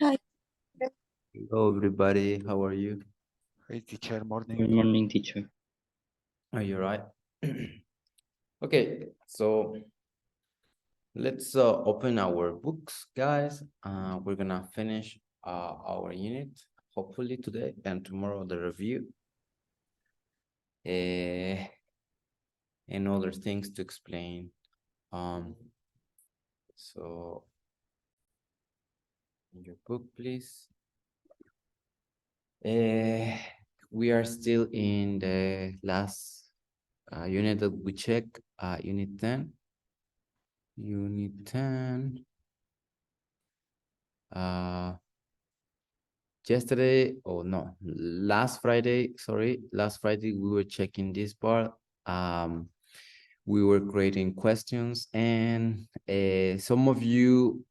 Hi. Hello, everybody. How are you? Hey, teacher, morning. Good morning, teacher. Are you right? Okay, so let's open our books, guys. We're gonna finish our unit hopefully today and tomorrow the review and other things to explain. So in your book, please. We are still in the last unit that we check, unit 10. Unit 10. Yesterday, oh no, last Friday, sorry, last Friday we were checking this part. We were creating questions and some of you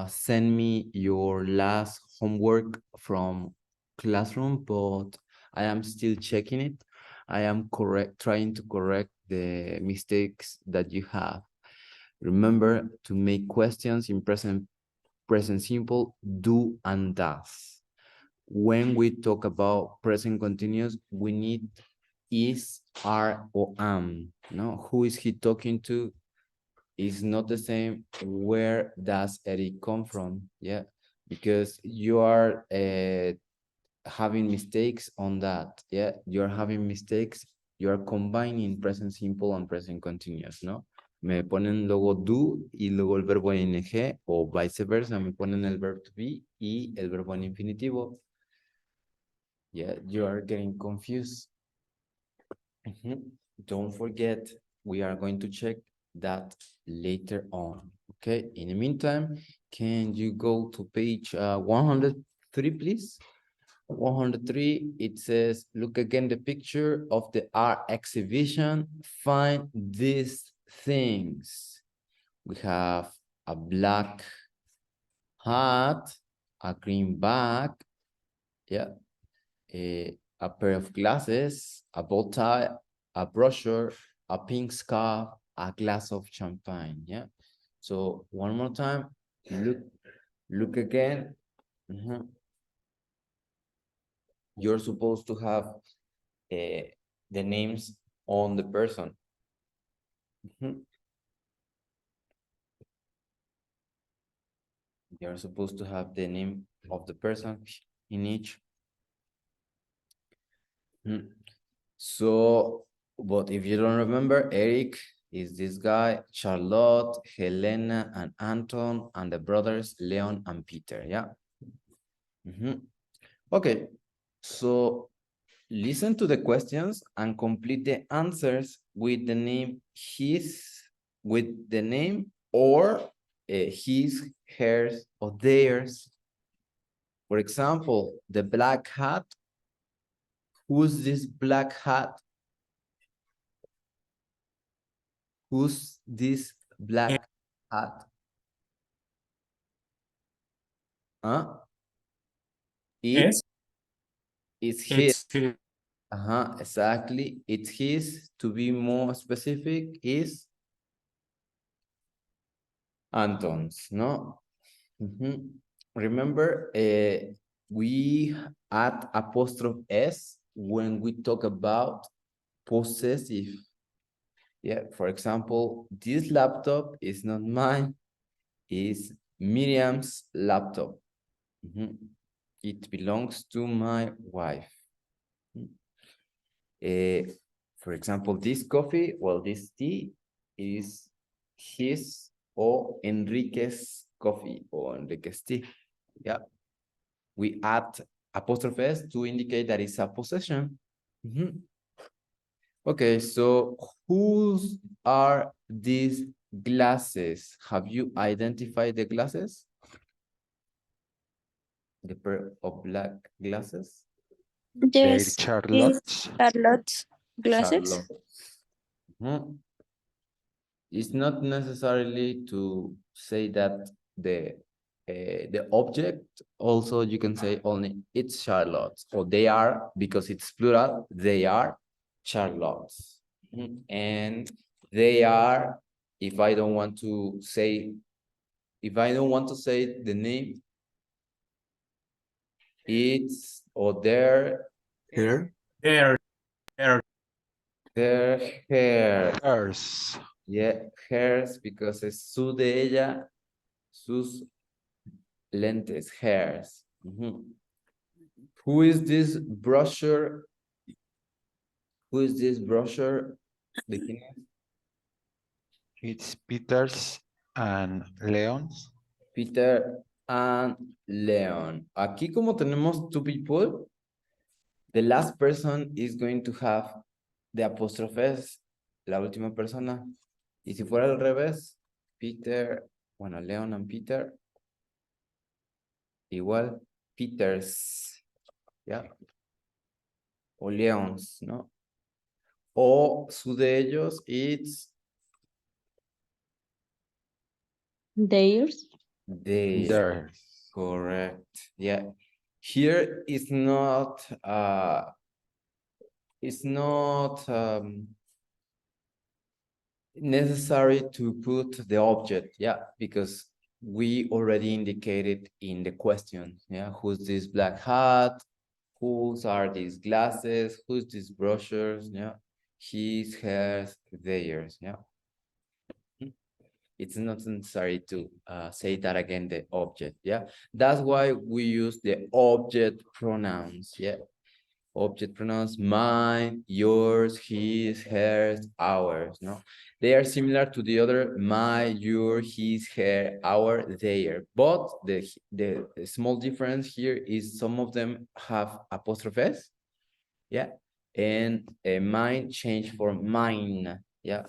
send me your last homework from classroom, but I am still checking it. I am trying to correct the mistakes that you have. Remember to make questions in present simple, do and does. When we talk about present continuous, we need is, are, or am. No, who is he talking to? Is not the same. Where does Eric come from? Yeah, because you are having mistakes on that. Yeah, you're having mistakes. You are combining present simple and present continuous, ¿no? Me ponen luego do y luego el verbo en ing o viceversa, me ponen el verbo to be y el verbo en infinitivo. Yeah, you are getting confused. Don't forget, we are going to check that later on. Okay, in the meantime, can you go to page 103, please? 103, it says, look again the picture of the art exhibition. Find these things. We have a black hat, a green bag, yeah, a pair of glasses, a bow tie, a brochure, a pink scarf, a glass of champagne. Yeah. So one more time, look again. You're supposed to have the names on the person. You're supposed to have the name of the person in each. So, but if you don't remember, Eric is this guy, Charlotte, Helena, and Anton, and the brothers Leon and Peter. Yeah. Okay. So listen to the questions and complete the answers with the name or his, hers, or theirs. For example, the black hat. Who's this black hat? Who's this black hat? Huh? It's his. Exactly. It's his. To be more specific, is Anton's, no? Remember, we add apostrophe S when we talk about possessive. Yeah, for example, this laptop is not mine, is Miriam's laptop. It belongs to my wife. For example, this coffee, well, this tea is his or Enrique's coffee or Enrique's tea. Yeah. We add apostrophe S to indicate that it's a possession. Okay, so whose are these glasses? Have you identified the glasses? The pair of black glasses? Yes, Charlotte. it's Charlotte's glasses. Charlotte. It's not necessarily to say that the object, also you can say only it's Charlotte's, or they are, because it's plural, they are Charlotte's. And they are, if I don't want to say the name, It's or their Here. their hair. Hairs. Yeah, hairs because es su de ella, sus lentes, hairs. Who is this brochure? Who is this brochure? ¿De quién es? It's Peter's and Leon's. Peter and Leon. Aquí como tenemos two people, the last person is going to have the apóstrofes, la última persona. Y si fuera al revés, Peter, bueno, Leon and Peter, igual, Peters, ¿ya? O Leons, ¿no? O su de ellos, it's Theirs. they. There. Correct. Yeah. Here is not it's not necessary to put the object, yeah, because we already indicated in the question, yeah, who's this black hat, whose are these glasses, who's these brochures, yeah, his, hers, theirs, yeah. It's not necessary to say that again, the object, yeah. That's why we use the object pronouns, yeah. Object pronouns, mine, yours, his, hers, ours, no? They are similar to the other, my, your, his, her, our, their. But the small difference here is some of them have apostrophes, yeah? And mine change for mine, yeah?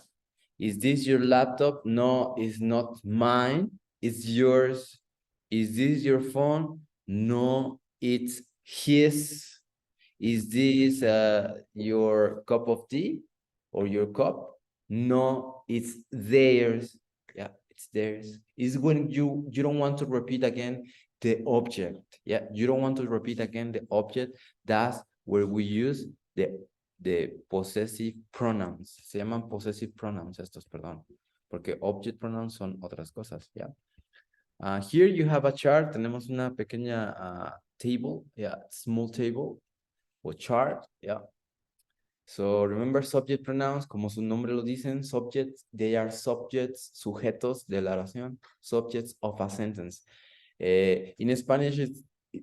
Is this your laptop? No, it's not mine. It's yours. Is this your phone? No, it's his. Is this your cup of tea or your cup? No, it's theirs. Yeah, it's theirs. It's when you don't want to repeat again the object. Yeah, you don't want to repeat again the object. That's where we use the possessive pronouns. Se llaman possessive pronouns estos, perdón. Porque object pronouns son otras cosas, yeah. Here you have a chart. Tenemos una pequeña table, yeah, small table or chart, yeah. So remember subject pronouns, como su nombre lo dicen, subjects, they are subjects, sujetos de la oración, subjects of a sentence. In Spanish,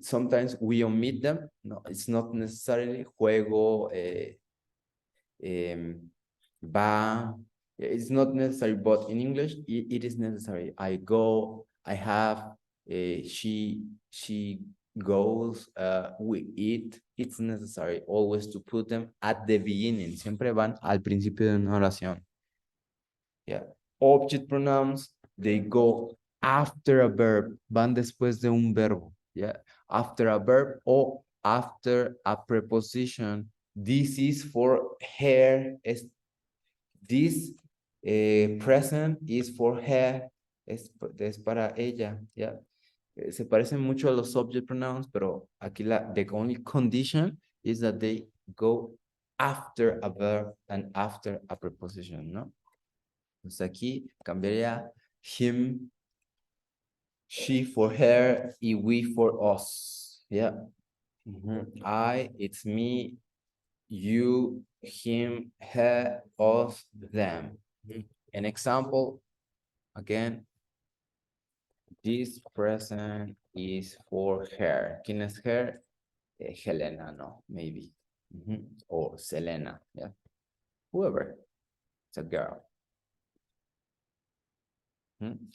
sometimes we omit them. No, it's not necessarily juego, va. It's not necessary, but in English, it is necessary. I go, I have, she goes, we eat. It's necessary always to put them at the beginning. Siempre van al principio de una oración. Yeah. Object pronouns, they go after a verb. Van después de un verbo. Yeah. After a verb or after a preposition. This is for her. This present is for her. Es para ella. Yeah. Se parecen mucho a los subject pronouns, pero aquí the only condition is that they go after a verb and after a preposition, ¿no? Entonces aquí cambiaría him, she for her, y we for us, yeah. I, it's me, you, him, her, us, them. An example, again, this present is for her. ¿Quién es her? Helena, no, maybe. Or Selena, yeah. Whoever. It's a girl.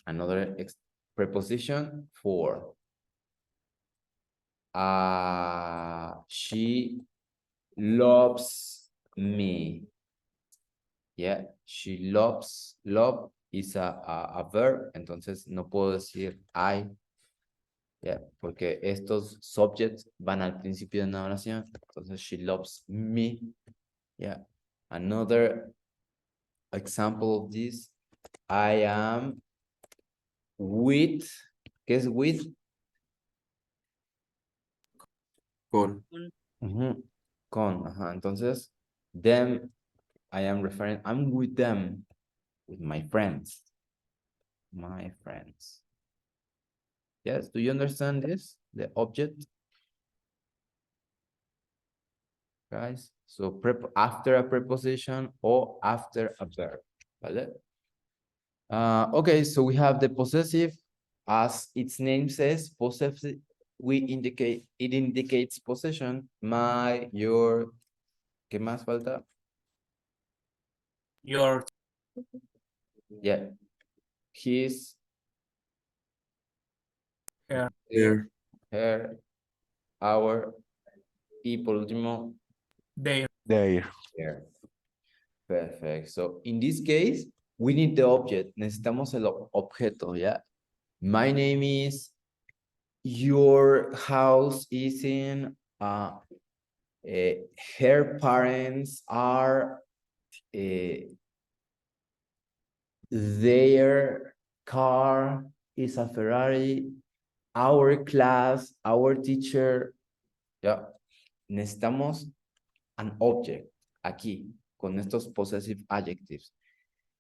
Another preposition for. She loves me. Yeah, she loves. Love is a verb, entonces no puedo decir I. Yeah, porque estos subjects van al principio de una oración. Entonces, she loves me. Yeah. Another example of this, I am with. ¿Qué es with? Con. Con, ajá. Entonces, them, I am referring, I'm with them, with my friends. My friends. Yes, do you understand this? The object? guys. So after a preposition or after a verb, ¿vale? Okay, so we have the possessive, as its name says, possessive, it indicates possession, my, your, ¿qué más falta? Your, Yeah, his, There. her, our, y por último, their. There. there. Perfect. So in this case, we need the object. Necesitamos el objeto, ¿ya? My name is, your house is in, her parents are, their car is a Ferrari, our class, our teacher, ya. Necesitamos an object aquí, con estos possessive adjectives.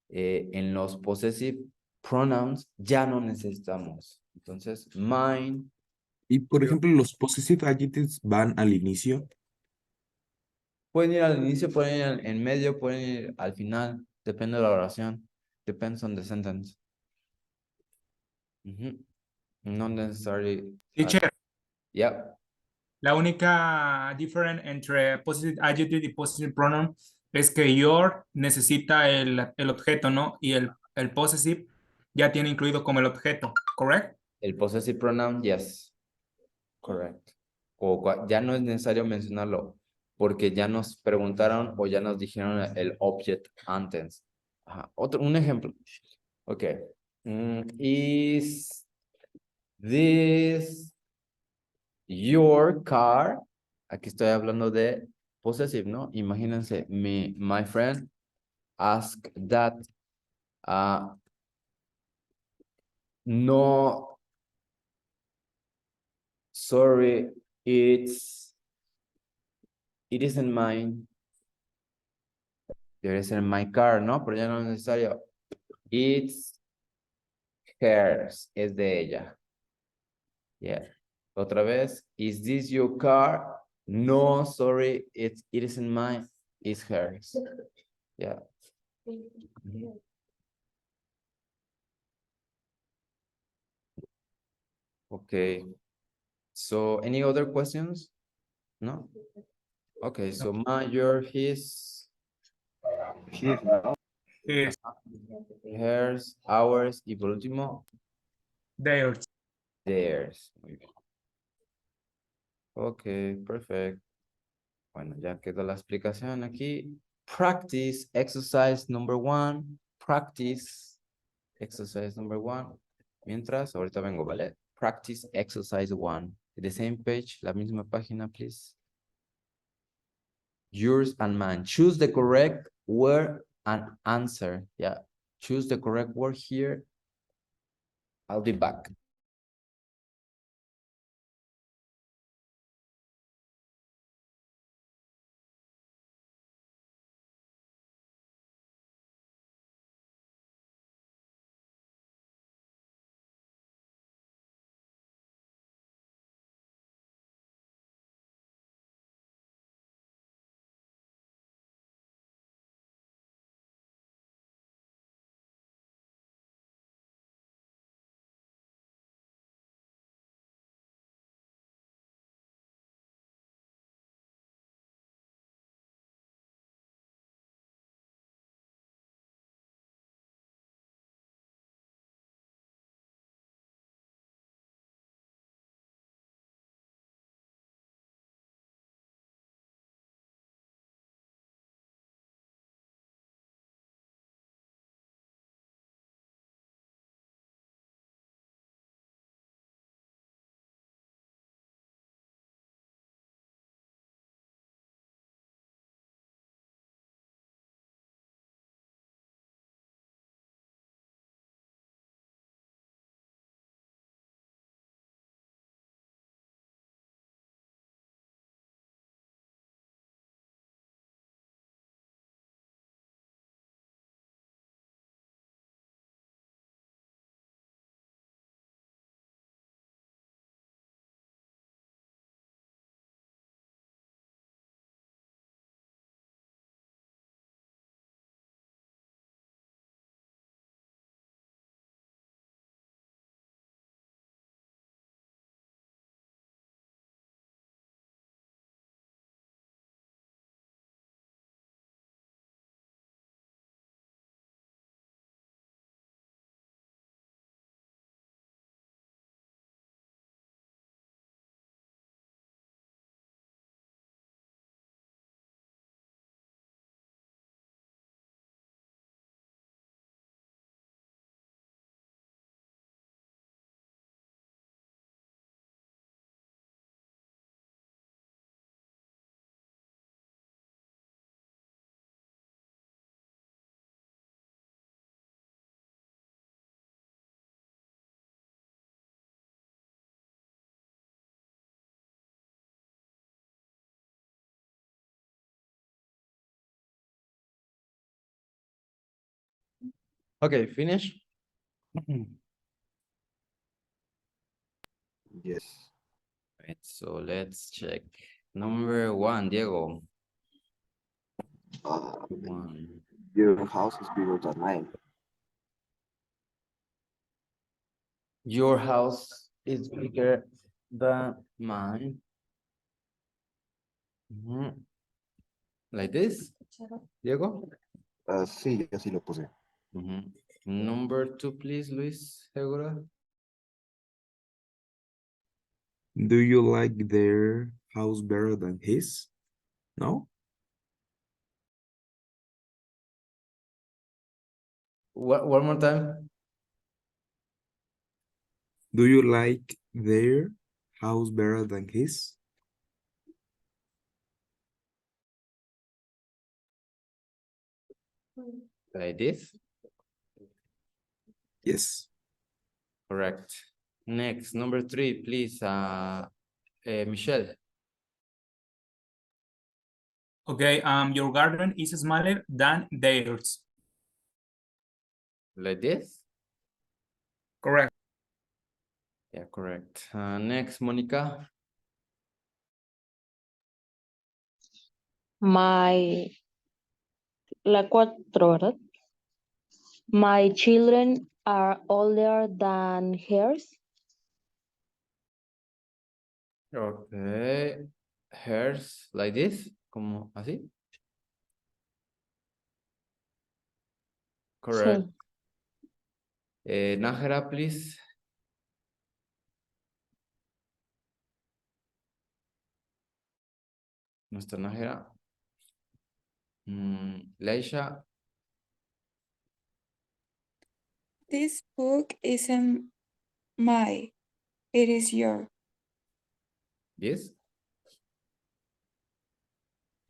En los possessive pronouns ya no necesitamos. Entonces, mine. Y por ejemplo, los possessive adjectives van al inicio. Pueden ir al inicio, pueden ir en medio, pueden ir al final. Depende de la oración. Depends on the sentence. Not necessarily. Teacher, Yeah. la única diferencia entre possessive adjective y possessive pronoun es que your necesita el objeto, ¿no? Y el possessive ya tiene incluido como el objeto, ¿correcto? El possessive pronoun, yes. Correct. O ya no es necesario mencionarlo porque ya nos preguntaron o ya nos dijeron el object antes. Ajá. Un ejemplo. Ok. Is this your car? Aquí estoy hablando de possessive, ¿no? Imagínense, my friend asked that. No, sorry, it isn't mine. Debe ser my car, ¿no? Pero ya no es necesario. It's hers, es de ella. Yeah. Otra vez, is this your car? No, sorry, it isn't mine, it's hers. Yeah. Mhm. Okay. So, any other questions? No? Okay, so my, your, his, His, hers, ours, y por último, theirs. theirs. Muy bien. Ok, perfect. Bueno, ya quedó la explicación aquí. Practice exercise number 1. Practice exercise number 1. Mientras, ahorita vengo, ¿vale? Practice exercise 1. The same page, la misma página, please. Yours and mine. Choose the correct word and answer. Yeah. Choose the correct word here. I'll be back. Okay, finish. Yes. Right, so let's check. Number 1, Diego. One. Your house is bigger than mine. Your house is bigger than mine. Mhm. Like this, Diego? Sí, así lo puse. Mhm. Number 2, please, Luis Segura. Do you like their house better than his? No? One more time. Do you like their house better than his? Like this. Yes. Correct. Next, number 3, please, Michelle. Okay, your garden is smaller than theirs. Like this. Correct. Yeah, correct. Next, Monica. La 4, ¿verdad? My children are older than hers. Okay. Hers, like this, como así. Correct. Sí. Nájera, please. Nuestra Nájera. Leisha. This book isn't mine. It is yours. Yes.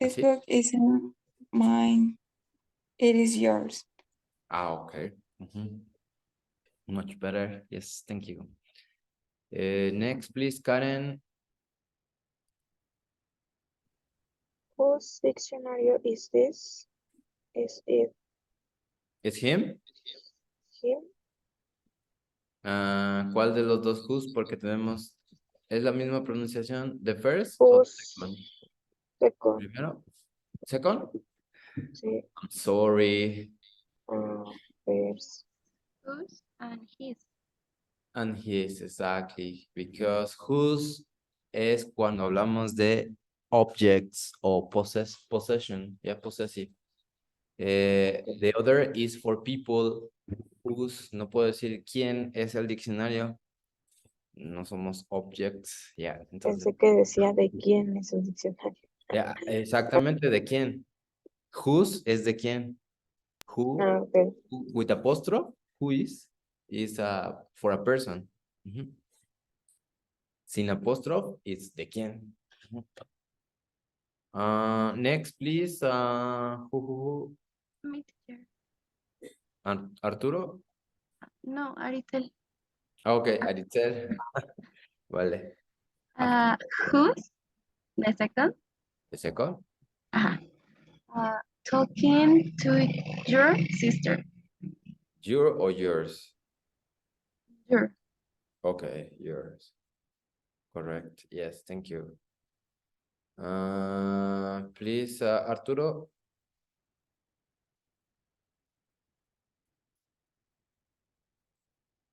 This Así. book isn't mine. It is yours. Okay. Much better. Yes, thank you. Next, please, Karen. Whose dictionary is this? Is it ¿Es him? him? ¿Cuál de los dos whose? Porque tenemos, ¿es la misma pronunciación? ¿The first o the Whose second? second? Primero. Second? Sí. I'm sorry. First. Whose and his. And his, exactly. Because whose es cuando hablamos de objects o possession, yeah, possessive. The other is for people whose, no puedo decir quién es el diccionario. No somos objects, ya. Entonces, Pensé que decía de quién es el diccionario. ya, exactamente de quién. Whose es de quién. Who, Ok. with apostrophe, who is for a person. Sin apostrophe, it's de quién. Next, please. Who? Me, teacher. Arturo. No, Aritel. Okay, Aritel. Vale. Whose? The second. The second. Talking to your sister. Your or yours? Your. Okay, yours. Correct. Yes, thank you. Please, Arturo.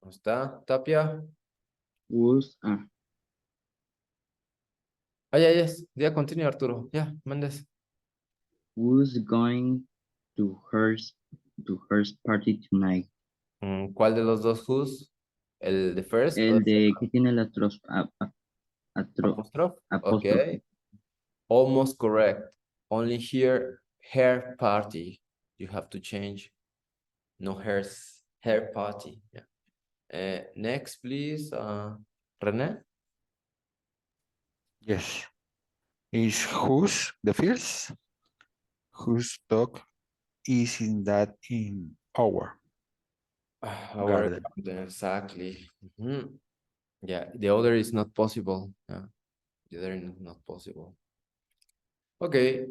¿Dónde está? Tapia. Who's Yeah, yes. Yeah, continue, Arturo. Yeah, Mendes. who's going to hers party tonight? ¿Cuál de los dos who's? ¿El de first? El de que tiene la Apostrophe? apóstrofe. Okay. Almost correct. Only here, her party. You have to change. No hers, her party. Yeah. Next, please, René. Yes. Is whose the first? Whose dog is in our Our garden? garden, exactly. Yeah, the other is not possible. Yeah. The other is not possible. Okay,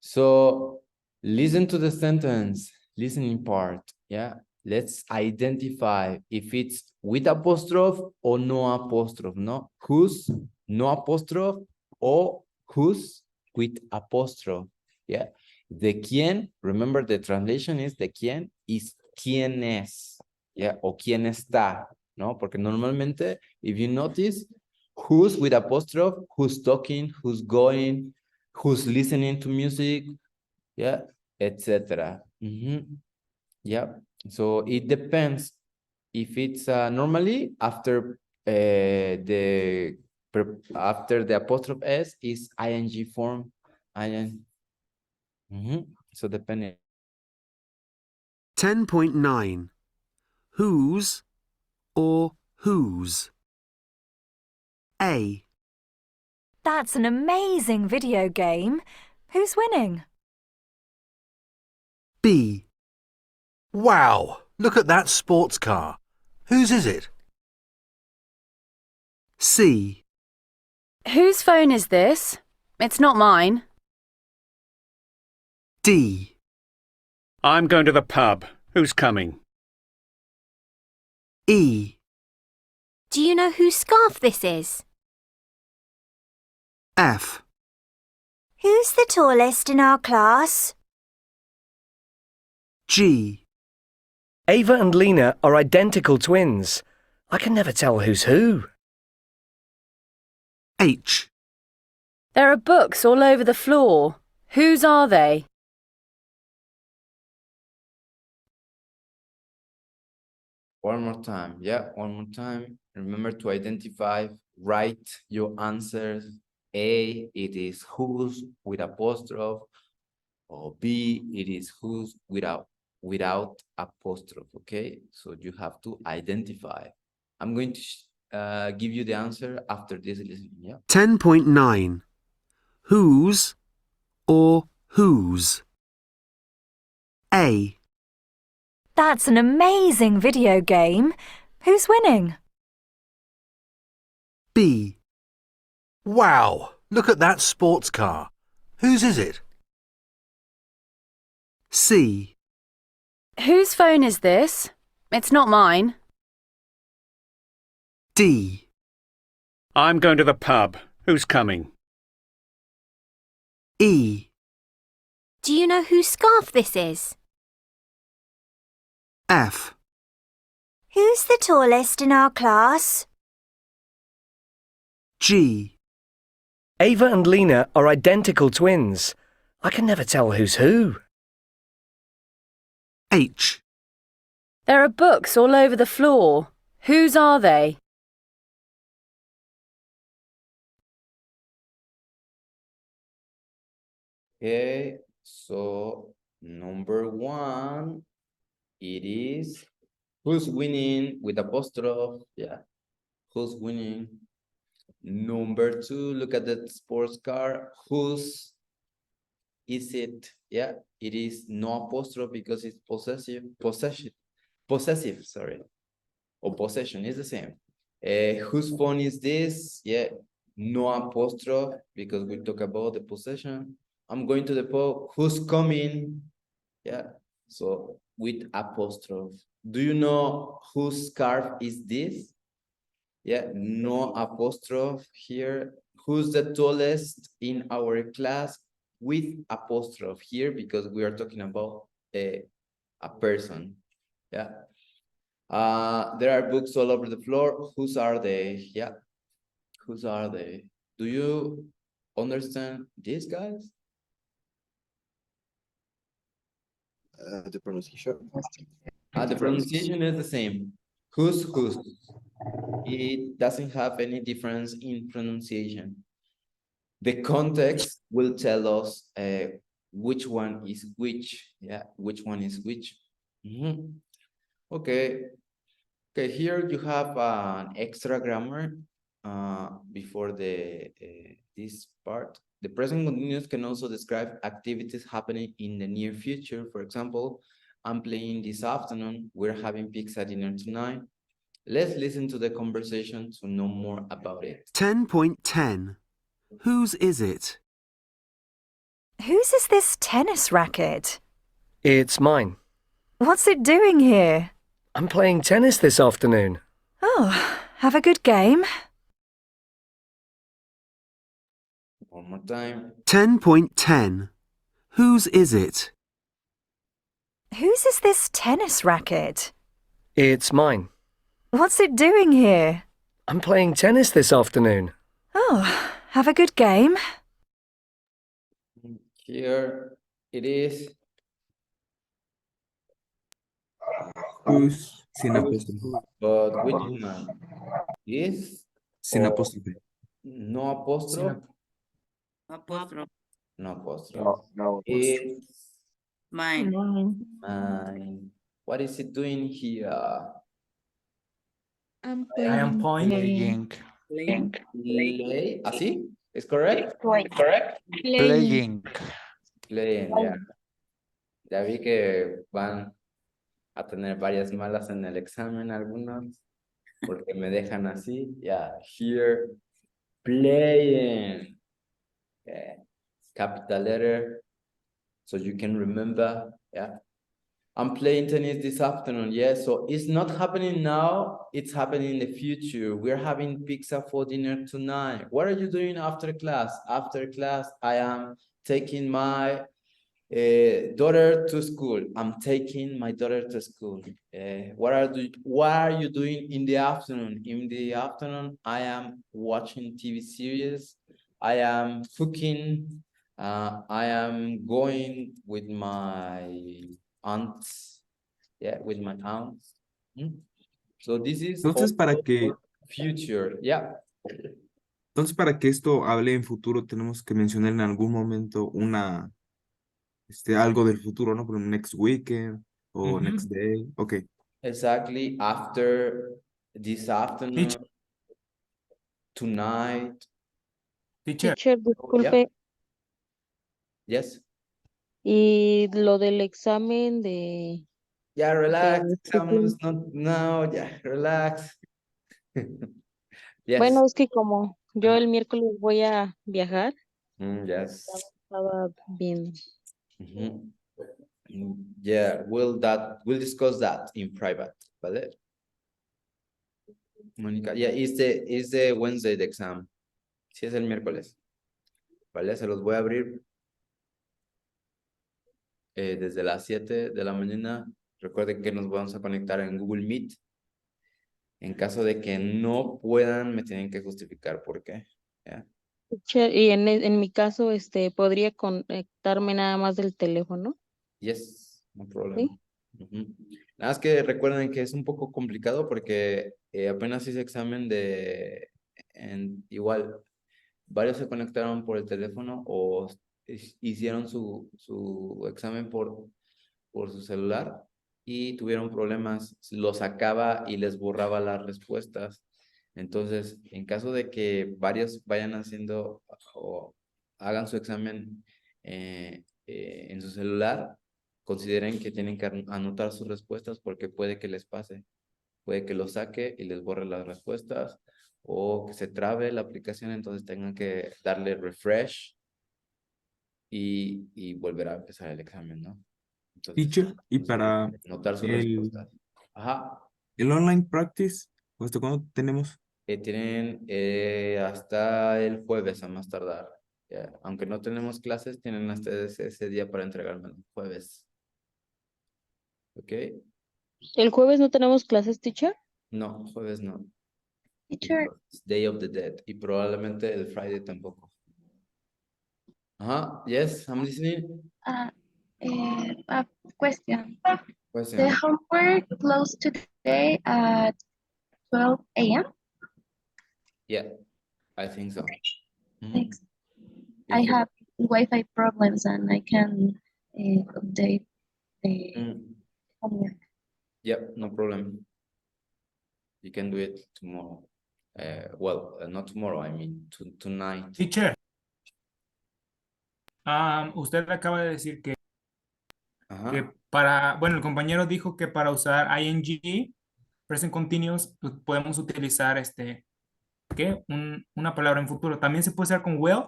so listen to the sentence, listening part. Yeah, let's identify if it's with apostrophe or no apostrophe, no? Whose, no apostrophe, or whose with apostrophe, yeah? The quién, remember the translation is the quién is quién es, yeah? O quién está, no? Porque normalmente, if you notice, who's with apostrophe, who's talking, who's going, who's listening to music, yeah, etc. Yeah, so it depends if it's normally after after the apostrophe s is ing form, ing. So depending. 10.9. Whose or whose? A. That's an amazing video game. Who's winning? B. Wow, look at that sports car. Whose is it? C. Whose phone is this? It's not mine. D. I'm going to the pub. Who's coming? E. Do you know whose scarf this is? F. Who's the tallest in our class? G. Ava and Lena are identical twins. I can never tell who's who. H. There are books all over the floor. Whose are they? One more time, yeah, one more time. Remember to identify, write your answers. A, it is whose with apostrophe, or B, it is whose without apostrophe, okay? So you have to identify. I'm going to give you the answer after this listening, yeah? 10.9. Whose or whose? A. That's an amazing video game. Who's winning? B. Wow, look at that sports car. Whose is it? C. Whose phone is this? It's not mine. D. I'm going to the pub. Who's coming? E. Do you know whose scarf this is? F. Who's the tallest in our class? G. Ava and Lena are identical twins. I can never tell who's who. H. There are books all over the floor. Whose are they? Okay, so number one, it is who's winning with apostrophe, yeah, who's winning. Number two, look at the sports car, whose is it? Yeah, it is no apostrophe because it's possessive, sorry, or possession is the same. Whose phone is this? Yeah, no apostrophe because we talk about the possession. I'm going to the pub. Who's coming? Yeah, so with apostrophe. Do you know whose scarf is this? Yeah, no apostrophe here. Who's the tallest in our class? With apostrophe here because we are talking about a person. Yeah. There are books all over the floor. Whose are they? Yeah. Whose are they? Do you understand these guys? The pronunciation. The pronunciation is the same. Whose. It doesn't have any difference in pronunciation. The context will tell us which one is which. Yeah, which one is which. Okay. Okay, here you have an extra grammar before this part. The present continuous can also describe activities happening in the near future. For example, I'm playing this afternoon. We're having pizza dinner tonight. Let's listen to the conversation to know more about it. 10.10. Whose is it? Whose is this tennis racket? It's mine. What's it doing here? I'm playing tennis this afternoon. Oh, have a good game. One more time. 10.10. Whose is it? Whose is this tennis racket? It's mine. What's it doing here? I'm playing tennis this afternoon. Oh, have a good game. Here it is. Whose sin apostrophe. But which one? Is Sin or apostrophe. no apostrophe? Apostrophe. No apostrophe. It's Mine. mine. What is it doing here? I'm I am playing. playing. Play. ¿Así? ¿Es correct? Playing. Playing, ya. Ya vi que van a tener varias malas en el examen algunos, porque me dejan así. Ya, here, playing. Okay. Capital letter, so you can remember, yeah. I'm playing tennis this afternoon, yeah, so it's not happening now, it's happening in the future. We're having pizza for dinner tonight. What are you doing after class? After class, I am taking my daughter to school. I'm taking my daughter to school. What are you doing in the afternoon? In the afternoon, I am watching TV series. I am cooking. I am going with my aunts. Yeah, with my aunts. So this is Entonces, all para que, for future. Yeah. entonces, para que esto hable en futuro, tenemos que mencionar en algún momento algo del futuro, ¿no? Por ejemplo, next weekend o next day. Okay. Exactly. After this afternoon, Teacher. tonight. Teacher. Teacher, disculpe, Yes. y lo del examen de Yeah, relax. de Examiners cooking. not now. Yeah, relax. Yes. Bueno, es que como yo el miércoles voy a viajar, Yes. estaba viendo. Yeah, we'll discuss that in private, ¿vale? Mónica, yeah, it's the Wednesday the exam. Sí, es el miércoles. ¿Vale? Se los voy a abrir desde las 7 de la mañana. Recuerden que nos vamos a conectar en Google Meet. En caso de que no puedan, me tienen que justificar por qué. ¿Ya? Teacher, y en mi caso, podría conectarme nada más del teléfono. Yes, no problema. Nada más que recuerden que es un poco complicado porque apenas hice examen igual, varios se conectaron por el teléfono o hicieron su examen por su celular y tuvieron problemas, lo sacaba y les borraba las respuestas. Entonces, en caso de que varios vayan haciendo o hagan su examen en su celular, consideren que tienen que anotar sus respuestas porque puede que les pase. Puede que lo saque y les borre las respuestas o que se trabe la aplicación, entonces tengan que darle refresh y volver a empezar el examen, ¿no? Entonces, Teacher, y para anotar sus respuestas. Ajá. el online practice, ¿hasta cuándo tenemos? Tienen hasta el jueves a más tardar. Yeah. Aunque no tenemos clases, tienen hasta ese día para entregarme el jueves. ¿Ok? ¿El jueves no tenemos clases, teacher? No, jueves no. Teacher, It's Day of the Dead. Y probablemente el Friday tampoco. Ajá, yes, I'm listening. a question. Question. The homework closed today at 12 a.m. Yeah, I think so. Thanks. I have Wi-Fi problems and I can update the homework. Yep, no problem. You can do it tomorrow. Well, not tomorrow, I mean tonight. Teacher. Usted acaba de decir que bueno, el compañero dijo que para usar ing, present continuous, pues podemos utilizar ¿qué? Una palabra en futuro. ¿También se puede usar con will?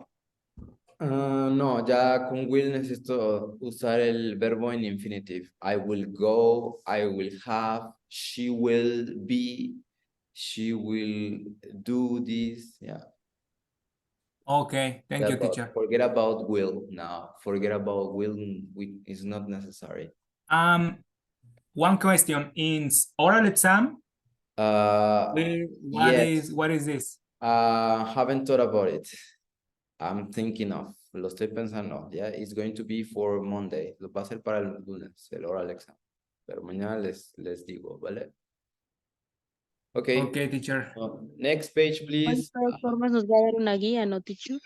No, ya con will necesito usar el verbo en infinitive. I will go, I will have, she will be, she will do this. Yeah. Okay, thank you, Forget about- teacher. Forget about will now. Forget about will. It's not necessary. One question in oral exam. Yes. What is this? Haven't thought about it. I'm thinking of. Lo estoy pensando. Yeah, it's going to be for Monday. Lo va a ser para el lunes, el oral exam. Pero mañana les digo, ¿vale? Okay. Okay, teacher. Next page, De please. todas formas nos va a dar una guía, ¿no, teacher?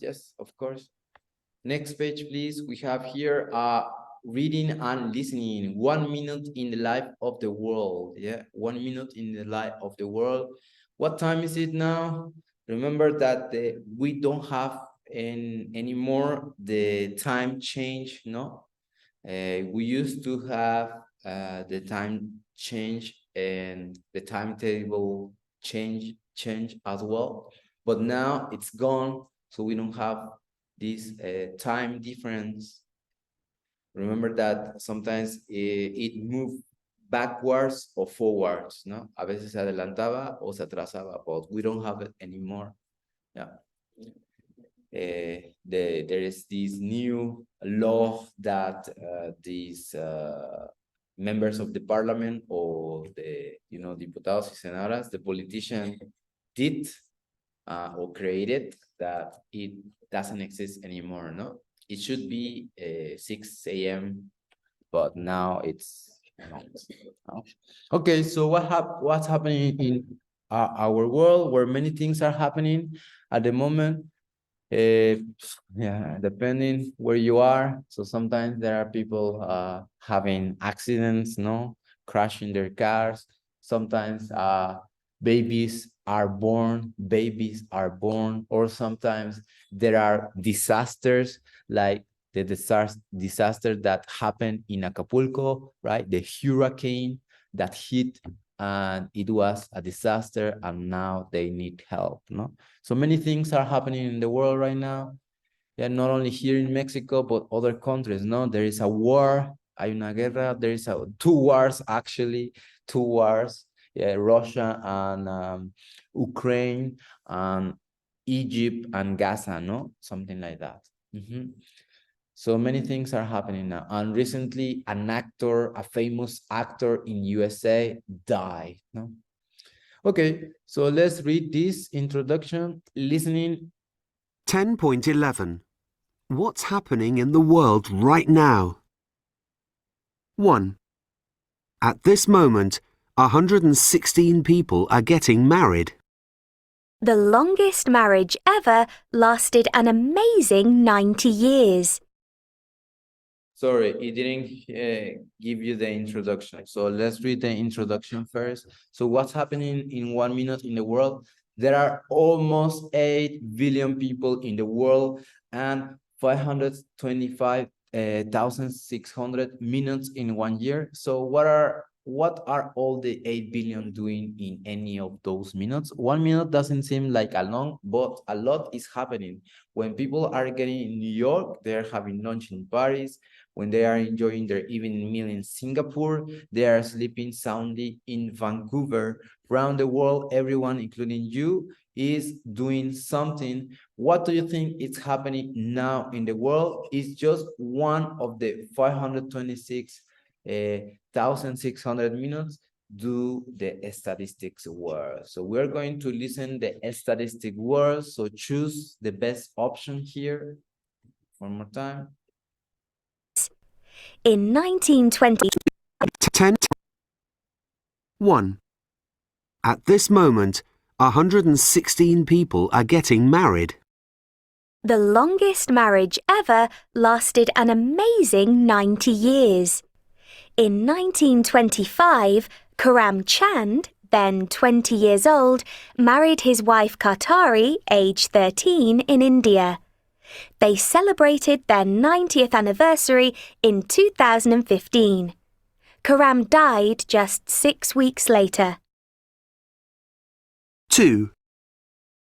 Yes, of course. Next page, please. We have here reading and listening. 1 minute in the life of the world. Yeah, 1 minute in the life of the world. What time is it now? Remember that we don't have anymore the time change, no? We used to have the time change and the timetable change as well, but now it's gone, so we don't have this time difference. Remember that sometimes it moved backwards or forwards, no? A veces se adelantaba o se atrasaba, but we don't have it anymore. Yeah. There is this new law that these members of the parliament or the diputados y senadoras, the politician did or created, that it doesn't exist anymore, no? It should be 6 a.m., but now it's not. Okay, so what's happening in our world, where many things are happening at the moment? Yeah, depending where you are. So sometimes there are people having accidents, no, crashing their cars. Sometimes babies are born, or sometimes there are disasters, like the disaster that happened in Acapulco, right? The hurricane that hit, and it was a disaster, and now they need help, no? So many things are happening in the world right now. Yeah, not only here in Mexico, but other countries, no? There is a war, hay una guerra, there is two wars, actually, yeah, Russia and Ukraine, and Egypt and Gaza, no? Something like that. So many things are happening now. And recently, a famous actor in USA died, no? Okay, so let's read this introduction, listening. 10.11. What's happening in the world right now? 1. At this moment, 116 people are getting married. The longest marriage ever lasted an amazing 90 years. Sorry, it didn't give you the introduction. So let's read the introduction first. So what's happening in 1 minute in the world? There are almost 8 billion people in the world and 525,600 minutes in 1 year. So what are all the 8 billion doing in any of those minutes? 1 minute doesn't seem like a long, but a lot is happening. When people are getting in New York, they're having lunch in Paris. When they are enjoying their evening meal in Singapore, they are sleeping soundly in Vancouver. Around the world, everyone, including you, is doing something. What do you think is happening now in the world? It's just one of the 526,600 minutes do the statistics word. So we're going to listen the statistic words. So choose the best option here. One more time. In 1920... 1. At this moment, 116 people are getting married. The longest marriage ever lasted an amazing 90 years. In 1925, Karam Chand, then 20 years old, married his wife Katari, age 13, in India. They celebrated their 90th anniversary in 2015. Karam died just 6 weeks later. 2.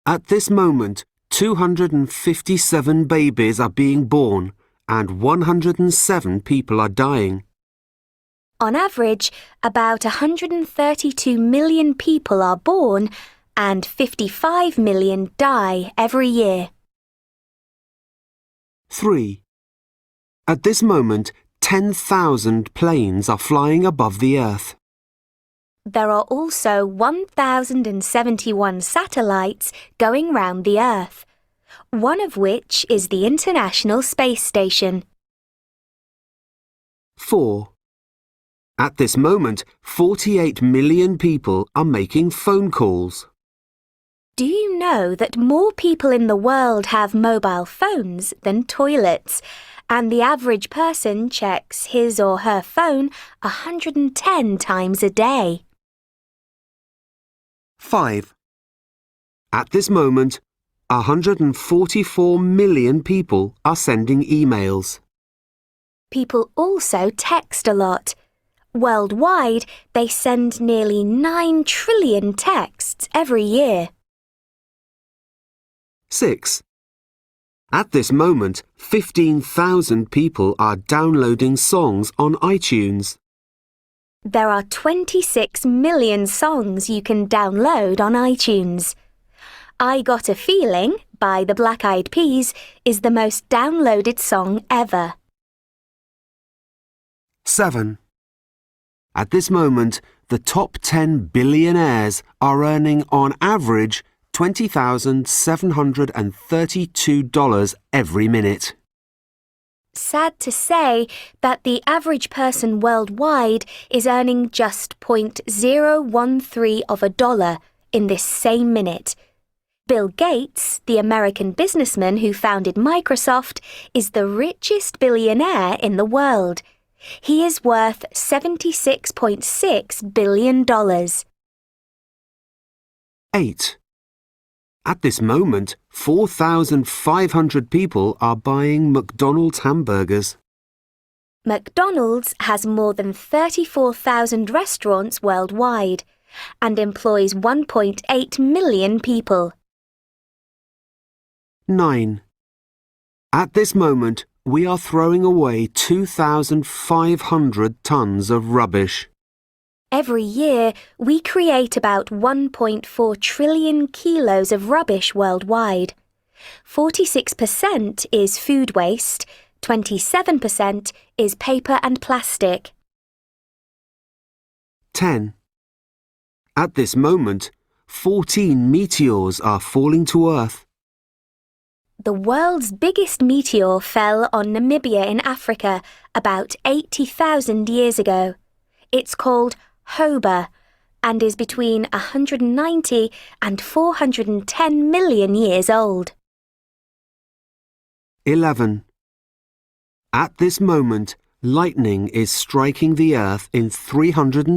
At this moment, 257 babies are being born and 107 people are dying. On average, about 132 million people are born and 55 million die every year. 3. At this moment, 10,000 planes are flying above the Earth. There are also 1,071 satellites going round the Earth, one of which is the International Space Station. 4. At this moment, 48 million people are making phone calls. Do you know that more people in the world have mobile phones than toilets, and the average person checks his or her phone 110 times a day? 5. At this moment, 144 million people are sending emails. People also text a lot. Worldwide, they send nearly 9 trillion texts every year. 6. At this moment, 15,000 people are downloading songs on iTunes. There are 26 million songs you can download on iTunes. I Got a Feeling by the Black Eyed Peas is the most downloaded song ever. 7. At this moment, the top 10 billionaires are earning on average $20,732 every minute. Sad to say that the average person worldwide is earning just 0.013 of a dollar in this same minute. Bill Gates, the American businessman who founded Microsoft, is the richest billionaire in the world. He is worth $76.6 billion. 8. At this moment, 4,500 people are buying McDonald's hamburgers. McDonald's has more than 34,000 restaurants worldwide and employs 1.8 million people. 9. At this moment, we are throwing away 2,500 tons of rubbish. Every year, we create about 1.4 trillion kilos of rubbish worldwide. 46% is food waste, 27% is paper and plastic. 10. At this moment, 14 meteors are falling to Earth. The world's biggest meteor fell on Namibia in Africa about 80,000 years ago. It's called Hoba and is between 190 and 410 million years old. 11. At this moment, lightning is striking the Earth in 300